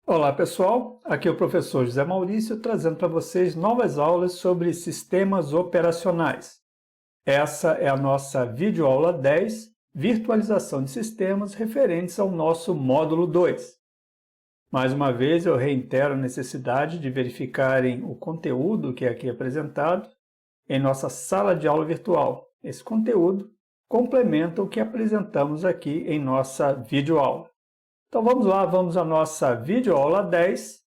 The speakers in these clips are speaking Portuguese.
Olá pessoal, aqui é o professor José Maurício trazendo para vocês novas aulas sobre sistemas operacionais. Essa é a nossa videoaula 10, Virtualização de Sistemas, referentes ao nosso módulo 2. Mais uma vez eu reitero a necessidade de verificarem o conteúdo que é aqui apresentado em nossa sala de aula virtual. Esse conteúdo complementa o que apresentamos aqui em nossa videoaula. Então vamos lá, vamos à nossa videoaula 10,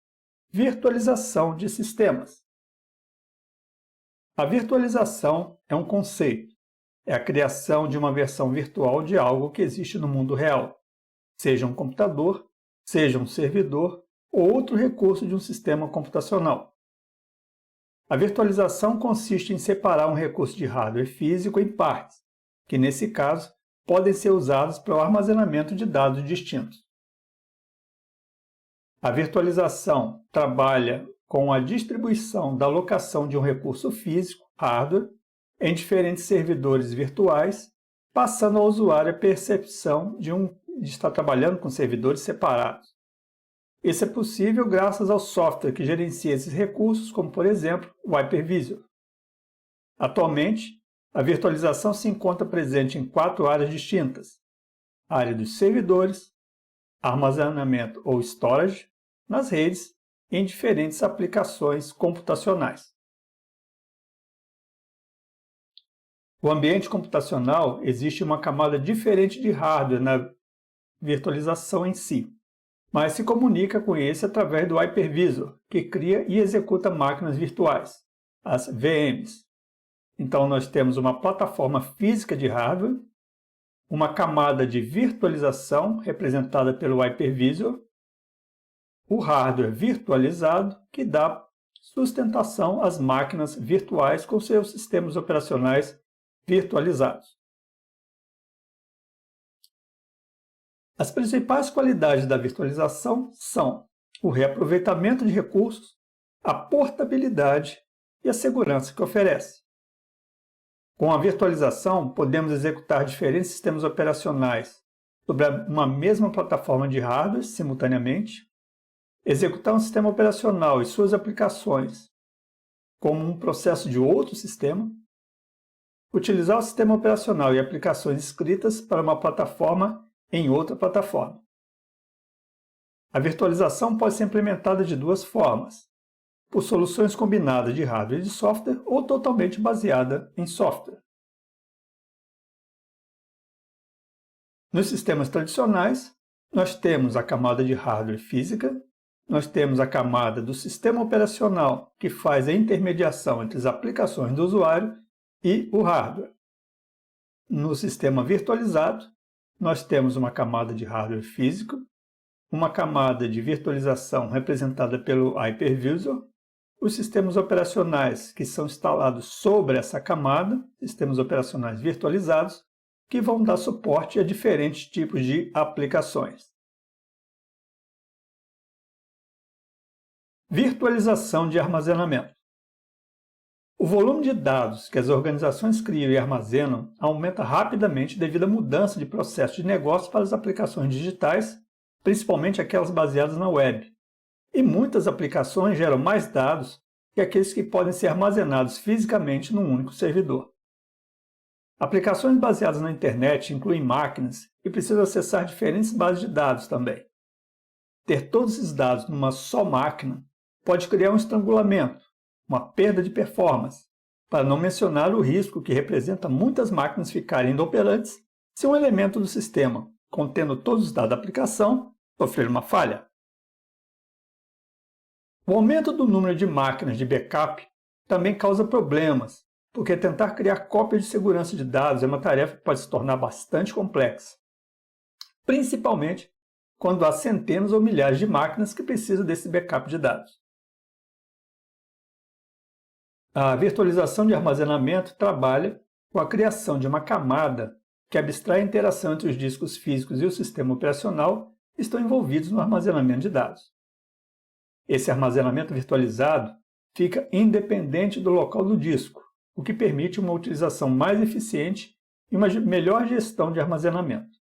Virtualização de Sistemas. A virtualização é um conceito, é a criação de uma versão virtual de algo que existe no mundo real, seja um computador, seja um servidor ou outro recurso de um sistema computacional. A virtualização consiste em separar um recurso de hardware físico em partes, que nesse caso podem ser usados para o armazenamento de dados distintos. A virtualização trabalha com a distribuição da alocação de um recurso físico, hardware, em diferentes servidores virtuais, passando ao usuário a percepção de estar trabalhando com servidores separados. Isso é possível graças ao software que gerencia esses recursos, como por exemplo o Hypervisor. Atualmente, a virtualização se encontra presente em 4 áreas distintas: a área dos servidores, armazenamento ou storage, nas redes e em diferentes aplicações computacionais. O ambiente computacional existe uma camada diferente de hardware na virtualização em si, mas se comunica com esse através do Hypervisor, que cria e executa máquinas virtuais, as VMs. Então nós temos uma plataforma física de hardware, uma camada de virtualização representada pelo Hypervisor, o hardware virtualizado, que dá sustentação às máquinas virtuais com seus sistemas operacionais virtualizados. As principais qualidades da virtualização são o reaproveitamento de recursos, a portabilidade e a segurança que oferece. Com a virtualização, podemos executar diferentes sistemas operacionais sobre uma mesma plataforma de hardware simultaneamente, executar um sistema operacional e suas aplicações como um processo de outro sistema, utilizar o sistema operacional e aplicações escritas para uma plataforma em outra plataforma. A virtualização pode ser implementada de 2 formas: por soluções combinadas de hardware e de software ou totalmente baseada em software. Nos sistemas tradicionais, nós temos a camada de hardware física, nós temos a camada do sistema operacional, que faz a intermediação entre as aplicações do usuário e o hardware. No sistema virtualizado, nós temos uma camada de hardware físico, uma camada de virtualização representada pelo Hypervisor, os sistemas operacionais que são instalados sobre essa camada, sistemas operacionais virtualizados, que vão dar suporte a diferentes tipos de aplicações. Virtualização de armazenamento. O volume de dados que as organizações criam e armazenam aumenta rapidamente devido à mudança de processo de negócio para as aplicações digitais, principalmente aquelas baseadas na web. E muitas aplicações geram mais dados que aqueles que podem ser armazenados fisicamente num único servidor. Aplicações baseadas na internet incluem máquinas e precisam acessar diferentes bases de dados também. Ter todos esses dados numa só máquina pode criar um estrangulamento, uma perda de performance, para não mencionar o risco que representa muitas máquinas ficarem inoperantes se um elemento do sistema, contendo todos os dados da aplicação, sofrer uma falha. O aumento do número de máquinas de backup também causa problemas, porque tentar criar cópias de segurança de dados é uma tarefa que pode se tornar bastante complexa, principalmente quando há centenas ou milhares de máquinas que precisam desse backup de dados. A virtualização de armazenamento trabalha com a criação de uma camada que abstrai a interação entre os discos físicos e o sistema operacional que estão envolvidos no armazenamento de dados. Esse armazenamento virtualizado fica independente do local do disco, o que permite uma utilização mais eficiente e uma melhor gestão de armazenamento.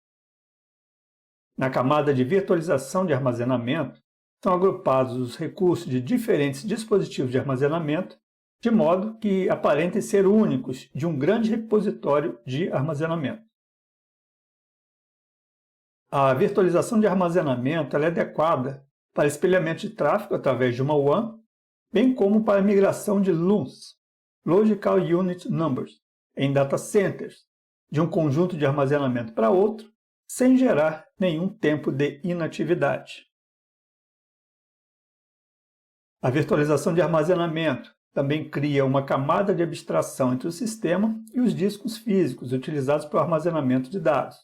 Na camada de virtualização de armazenamento, são agrupados os recursos de diferentes dispositivos de armazenamento, de modo que aparentem ser únicos de um grande repositório de armazenamento. A virtualização de armazenamento é adequada para espelhamento de tráfego através de uma WAN, bem como para a migração de LUNs, Logical Unit Numbers, em data centers, de um conjunto de armazenamento para outro, sem gerar nenhum tempo de inatividade. A virtualização de armazenamento também cria uma camada de abstração entre o sistema e os discos físicos utilizados para o armazenamento de dados.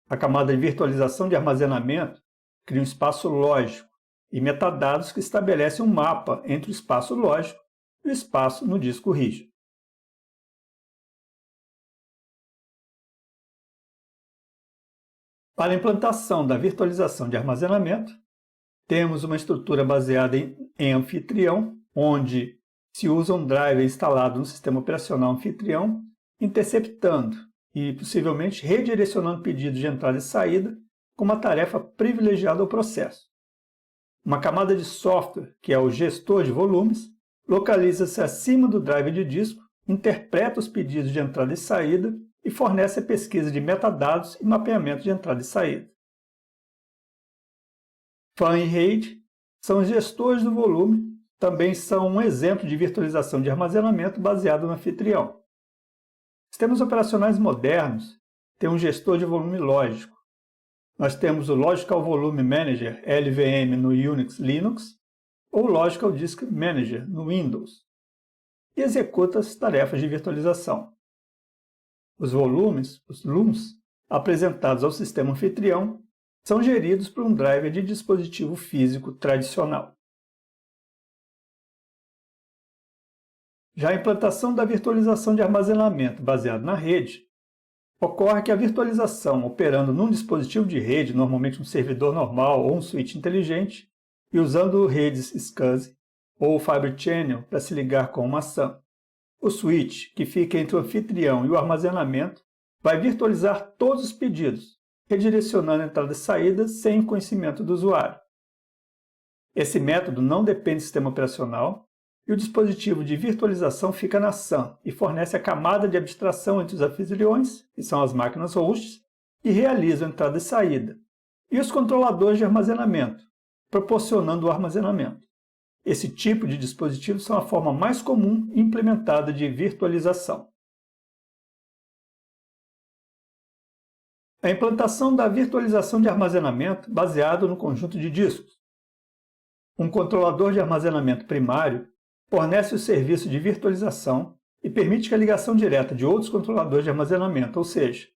A camada de virtualização de armazenamento cria um espaço lógico e metadados que estabelecem um mapa entre o espaço lógico e o espaço no disco rígido. Para a implantação da virtualização de armazenamento, temos uma estrutura baseada em anfitrião, onde se usa um driver instalado no sistema operacional anfitrião, interceptando e possivelmente redirecionando pedidos de entrada e saída com uma tarefa privilegiada ao processo. Uma camada de software, que é o gestor de volumes, localiza-se acima do driver de disco, interpreta os pedidos de entrada e saída e fornece a pesquisa de metadados e mapeamento de entrada e saída. Fan e RAID são os gestores do volume, também são um exemplo de virtualização de armazenamento baseado no anfitrião. Sistemas operacionais modernos têm um gestor de volume lógico. Nós temos o Logical Volume Manager, LVM, no Unix Linux, ou Logical Disk Manager, no Windows, e executa as tarefas de virtualização. Os volumes, os LUMs, apresentados ao sistema anfitrião, são geridos por um driver de dispositivo físico tradicional. Já a implantação da virtualização de armazenamento baseado na rede, ocorre que a virtualização operando num dispositivo de rede, normalmente um servidor normal ou um switch inteligente, e usando redes SCSI ou Fibre Channel para se ligar com uma SAN. O switch, que fica entre o anfitrião e o armazenamento, vai virtualizar todos os pedidos, redirecionando entrada e saída sem o conhecimento do usuário. Esse método não depende do sistema operacional e o dispositivo de virtualização fica na SAN e fornece a camada de abstração entre os anfitriões, que são as máquinas hosts, que realizam entrada e saída, e os controladores de armazenamento, proporcionando o armazenamento. Esse tipo de dispositivos são a forma mais comum implementada de virtualização. A implantação da virtualização de armazenamento baseado no conjunto de discos. Um controlador de armazenamento primário fornece o serviço de virtualização e permite que a ligação direta de outros controladores de armazenamento, ou seja,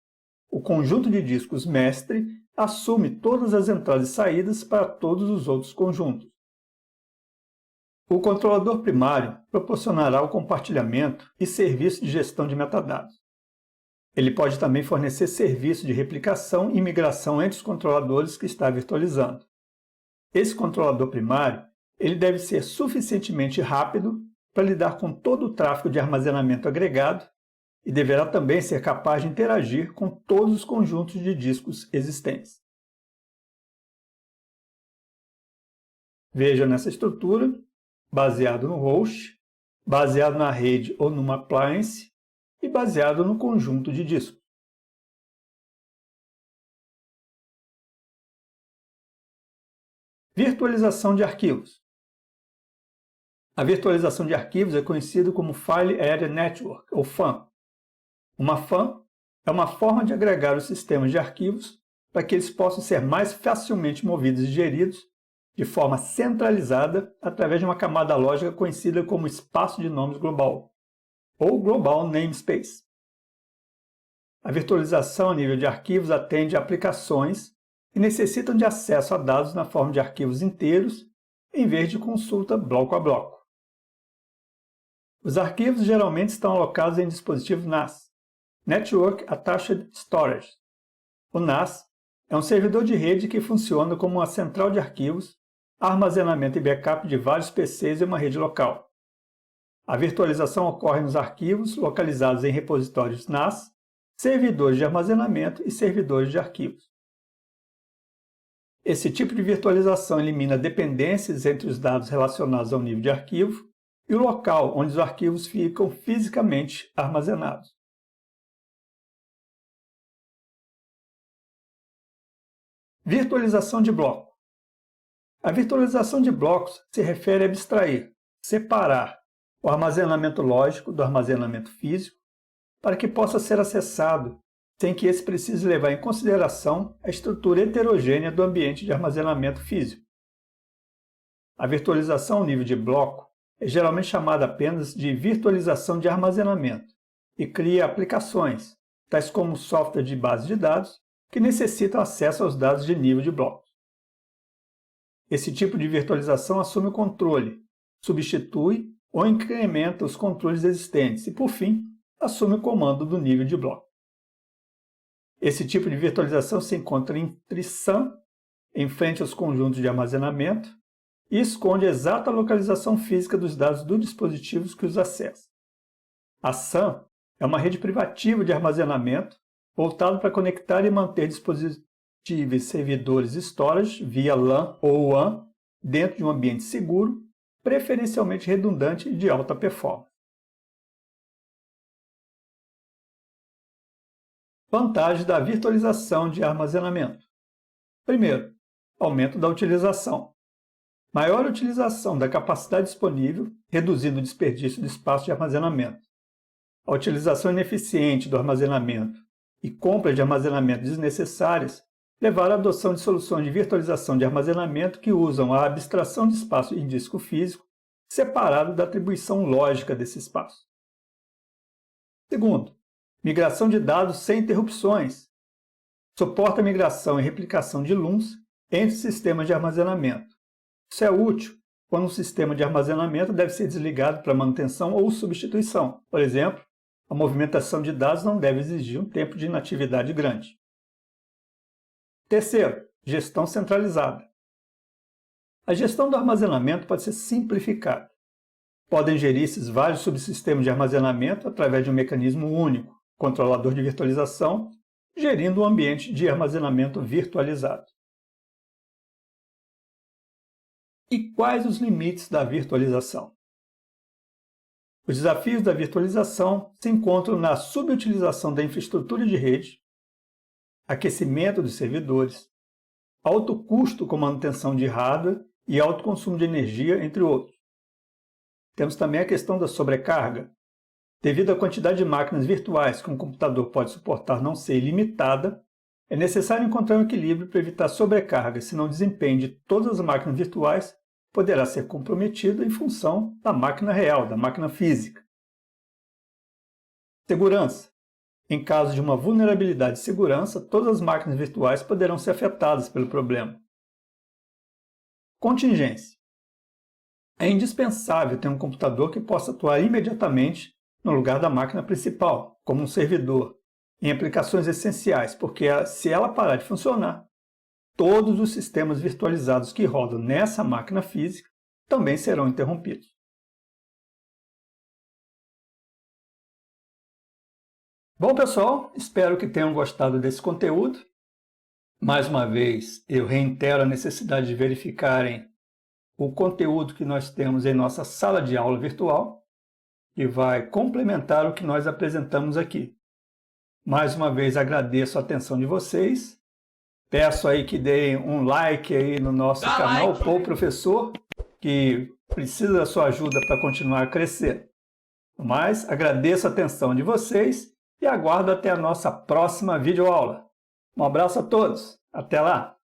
o conjunto de discos mestre, assume todas as entradas e saídas para todos os outros conjuntos. O controlador primário proporcionará o compartilhamento e serviço de gestão de metadados. Ele pode também fornecer serviço de replicação e migração entre os controladores que está virtualizando. Esse controlador primário ele deve ser suficientemente rápido para lidar com todo o tráfego de armazenamento agregado e deverá também ser capaz de interagir com todos os conjuntos de discos existentes. Veja nessa estrutura, baseado no host, baseado na rede ou numa appliance e baseado no conjunto de discos. Virtualização de arquivos. A virtualização de arquivos é conhecida como File Area Network, ou FAN. Uma FAN é uma forma de agregar os sistemas de arquivos para que eles possam ser mais facilmente movidos e geridos de forma centralizada através de uma camada lógica conhecida como espaço de nomes global, ou Global Namespace. A virtualização a nível de arquivos atende a aplicações que necessitam de acesso a dados na forma de arquivos inteiros, em vez de consulta bloco a bloco. Os arquivos geralmente estão alocados em dispositivos NAS, Network Attached Storage. O NAS é um servidor de rede que funciona como uma central de arquivos, armazenamento e backup de vários PCs em uma rede local. A virtualização ocorre nos arquivos localizados em repositórios NAS, servidores de armazenamento e servidores de arquivos. Esse tipo de virtualização elimina dependências entre os dados relacionados ao nível de arquivo e o local onde os arquivos ficam fisicamente armazenados. Virtualização de bloco. A virtualização de blocos se refere a abstrair, separar o armazenamento lógico do armazenamento físico para que possa ser acessado sem que esse precise levar em consideração a estrutura heterogênea do ambiente de armazenamento físico. A virtualização ao nível de bloco é geralmente chamada apenas de virtualização de armazenamento e cria aplicações, tais como software de base de dados, que necessitam acesso aos dados de nível de bloco. Esse tipo de virtualização assume o controle, substitui ou incrementa os controles existentes e, por fim, assume o comando do nível de bloco. Esse tipo de virtualização se encontra entre SAN, em frente aos conjuntos de armazenamento, e esconde a exata localização física dos dados dos dispositivos que os acessam. A SAN é uma rede privativa de armazenamento voltada para conectar e manter dispositivos e servidores storage via LAN ou WAN dentro de um ambiente seguro, preferencialmente redundante e de alta performance. Vantagens da virtualização de armazenamento. Primeiro, aumento da utilização. Maior utilização da capacidade disponível, reduzindo o desperdício do espaço de armazenamento. A utilização ineficiente do armazenamento e compra de armazenamento desnecessárias levaram à adoção de soluções de virtualização de armazenamento que usam a abstração de espaço em disco físico separado da atribuição lógica desse espaço. Segundo, migração de dados sem interrupções. Suporta a migração e replicação de LUNs entre sistemas de armazenamento. Isso é útil quando um sistema de armazenamento deve ser desligado para manutenção ou substituição. Por exemplo, a movimentação de dados não deve exigir um tempo de inatividade grande. Terceiro, gestão centralizada. A gestão do armazenamento pode ser simplificada. Podem gerir-se vários subsistemas de armazenamento através de um mecanismo único, controlador de virtualização, gerindo um ambiente de armazenamento virtualizado. E quais os limites da virtualização? Os desafios da virtualização se encontram na subutilização da infraestrutura de rede, aquecimento dos servidores, alto custo com manutenção de hardware e alto consumo de energia, entre outros. Temos também a questão da sobrecarga. Devido à quantidade de máquinas virtuais que um computador pode suportar não ser ilimitada, é necessário encontrar um equilíbrio para evitar sobrecarga, senão o desempenho de todas as máquinas virtuais poderá ser comprometido em função da máquina real, da máquina física. Segurança. Em caso de uma vulnerabilidade de segurança, todas as máquinas virtuais poderão ser afetadas pelo problema. Contingência. É indispensável ter um computador que possa atuar imediatamente no lugar da máquina principal, como um servidor, em aplicações essenciais, porque se ela parar de funcionar, todos os sistemas virtualizados que rodam nessa máquina física também serão interrompidos. Bom, pessoal, espero que tenham gostado desse conteúdo. Mais uma vez, eu reitero a necessidade de verificarem o conteúdo que nós temos em nossa sala de aula virtual, que vai complementar o que nós apresentamos aqui. Mais uma vez, agradeço a atenção de vocês. Peço aí que deem um like aí no nosso canal, Pô Professor, que precisa da sua ajuda para continuar a crescer. Mas agradeço a atenção de vocês e aguardo até a nossa próxima videoaula. Um abraço a todos. Até lá!